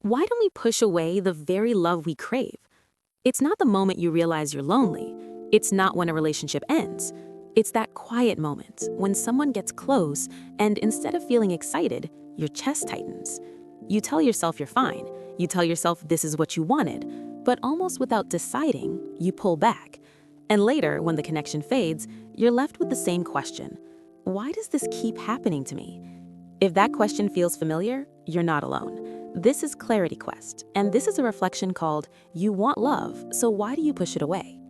Why don't we push away the very love we crave? It's not the moment you realize you're lonely. It's not when a relationship ends. It's that quiet moment when someone gets close and instead of feeling excited, your chest tightens. You tell yourself you're fine. You tell yourself this is what you wanted, but almost without deciding, you pull back. And later, when the connection fades, you're left with the same question. Why does this keep happening to me? If that question feels familiar, you're not alone. This is Clarity Quest, and this is a reflection called You Want Love, so why do you push it away?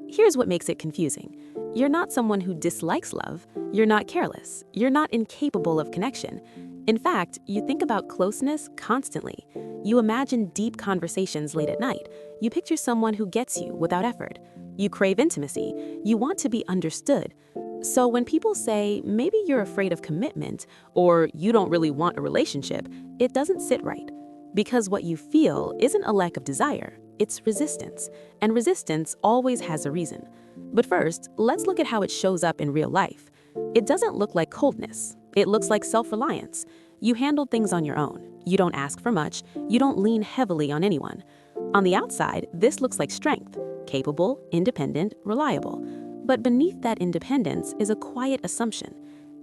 Here's what makes it confusing. You're not someone who dislikes love. You're not careless. You're not incapable of connection. In fact, you think about closeness constantly. You imagine deep conversations late at night. You picture someone who gets you without effort. You crave intimacy. You want to be understood. So when people say, maybe you're afraid of commitment, or you don't really want a relationship, it doesn't sit right. Because what you feel isn't a lack of desire, it's resistance. And resistance always has a reason. But first, let's look at how it shows up in real life. It doesn't look like coldness. It looks like self-reliance. You handle things on your own. You don't ask for much. You don't lean heavily on anyone. On the outside, this looks like strength, capable, independent, reliable. But beneath that independence is a quiet assumption.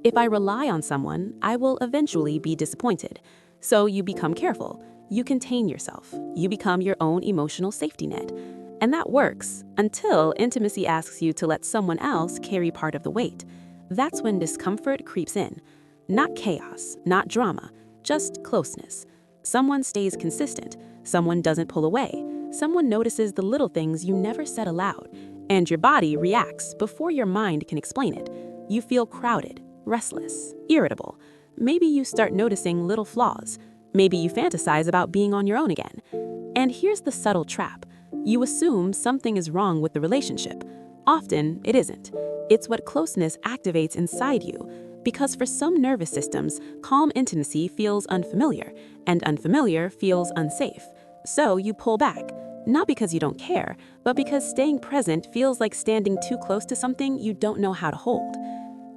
If I rely on someone, I will eventually be disappointed. So you become careful. You contain yourself. You become your own emotional safety net. And that works until intimacy asks you to let someone else carry part of the weight. That's when discomfort creeps in. Not chaos, not drama, just closeness. Someone stays consistent. Someone doesn't pull away. Someone notices the little things you never said aloud. And your body reacts before your mind can explain it. You feel crowded, restless, irritable. Maybe you start noticing little flaws. Maybe you fantasize about being on your own again. And here's the subtle trap. You assume something is wrong with the relationship. Often, it isn't. It's what closeness activates inside you. Because for some nervous systems, calm intimacy feels unfamiliar, and unfamiliar feels unsafe. So you pull back. Not because you don't care, but because staying present feels like standing too close to something you don't know how to hold.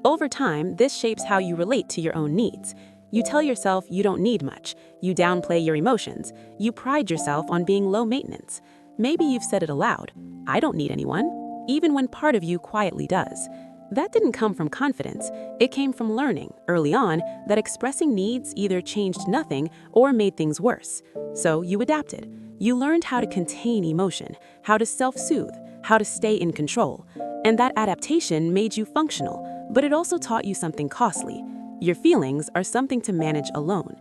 Over time, this shapes how you relate to your own needs. You tell yourself you don't need much. You downplay your emotions. You pride yourself on being low maintenance. Maybe you've said it aloud. I don't need anyone, even when part of you quietly does. That didn't come from confidence. It came from learning, early on, that expressing needs either changed nothing or made things worse. So you adapted. You learned how to contain emotion, how to self-soothe, how to stay in control. And that adaptation made you functional, but it also taught you something costly. Your feelings are something to manage alone.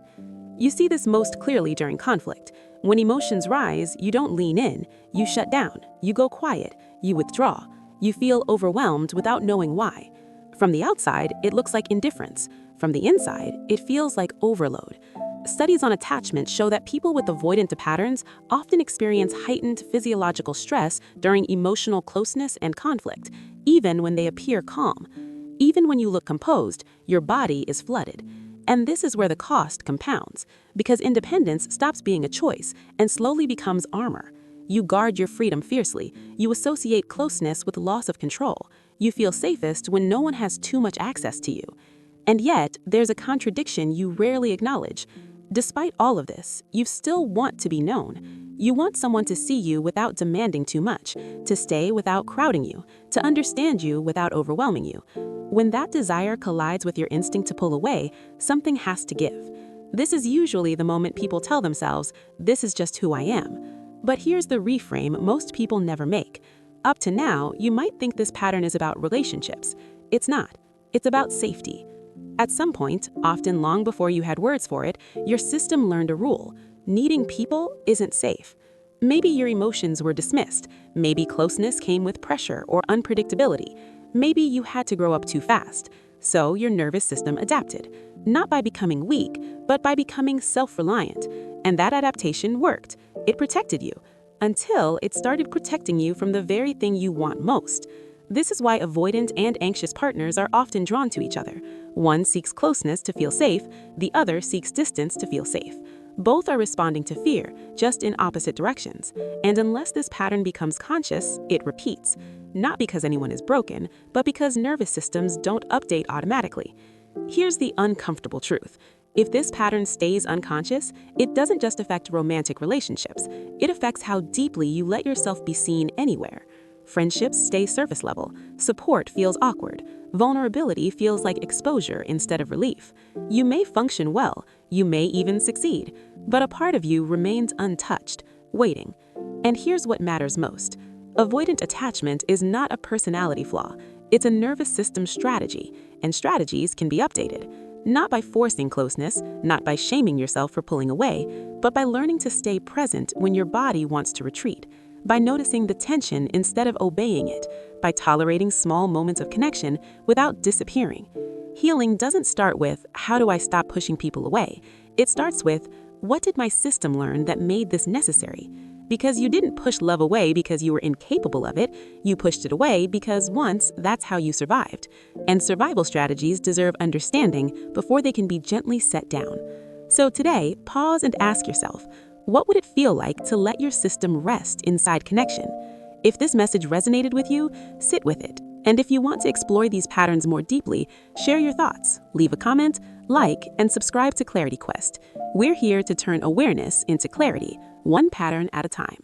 You see this most clearly during conflict. When emotions rise, you don't lean in, you shut down, you go quiet, you withdraw. You feel overwhelmed without knowing why. From the outside, it looks like indifference. From the inside, it feels like overload. Studies on attachment show that people with avoidant patterns often experience heightened physiological stress during emotional closeness and conflict, even when they appear calm. Even when you look composed, your body is flooded. And this is where the cost compounds, because independence stops being a choice and slowly becomes armor. You guard your freedom fiercely. You associate closeness with loss of control. You feel safest when no one has too much access to you. And yet, there's a contradiction you rarely acknowledge. Despite all of this, you still want to be known. You want someone to see you without demanding too much, to stay without crowding you, to understand you without overwhelming you. When that desire collides with your instinct to pull away, something has to give. This is usually the moment people tell themselves, "This is just who I am." But here's the reframe most people never make. Up to now, you might think this pattern is about relationships. It's not. It's about safety. At some point, often long before you had words for it, your system learned a rule. Needing people isn't safe. Maybe your emotions were dismissed. Maybe closeness came with pressure or unpredictability. Maybe you had to grow up too fast. So your nervous system adapted. Not by becoming weak, but by becoming self-reliant. And that adaptation worked. It protected you. Until it started protecting you from the very thing you want most. This is why avoidant and anxious partners are often drawn to each other. One seeks closeness to feel safe, the other seeks distance to feel safe. Both are responding to fear, just in opposite directions. And unless this pattern becomes conscious, it repeats. Not because anyone is broken, but because nervous systems don't update automatically. Here's the uncomfortable truth. If this pattern stays unconscious, it doesn't just affect romantic relationships, it affects how deeply you let yourself be seen anywhere. Friendships stay surface level, support feels awkward, vulnerability feels like exposure instead of relief. You may function well, you may even succeed, but a part of you remains untouched, waiting. And here's what matters most. Avoidant attachment is not a personality flaw, it's a nervous system strategy, and strategies can be updated. Not by forcing closeness, not by shaming yourself for pulling away, but by learning to stay present when your body wants to retreat, by noticing the tension instead of obeying it, by tolerating small moments of connection without disappearing. Healing doesn't start with, how do I stop pushing people away? It starts with, what did my system learn that made this necessary? Because you didn't push love away because you were incapable of it, you pushed it away because once, that's how you survived. And survival strategies deserve understanding before they can be gently set down. So today, pause and ask yourself, what would it feel like to let your system rest inside connection? If this message resonated with you, sit with it. And if you want to explore these patterns more deeply, share your thoughts, leave a comment, like, and subscribe to Clarity Quest. We're here to turn awareness into clarity, one pattern at a time.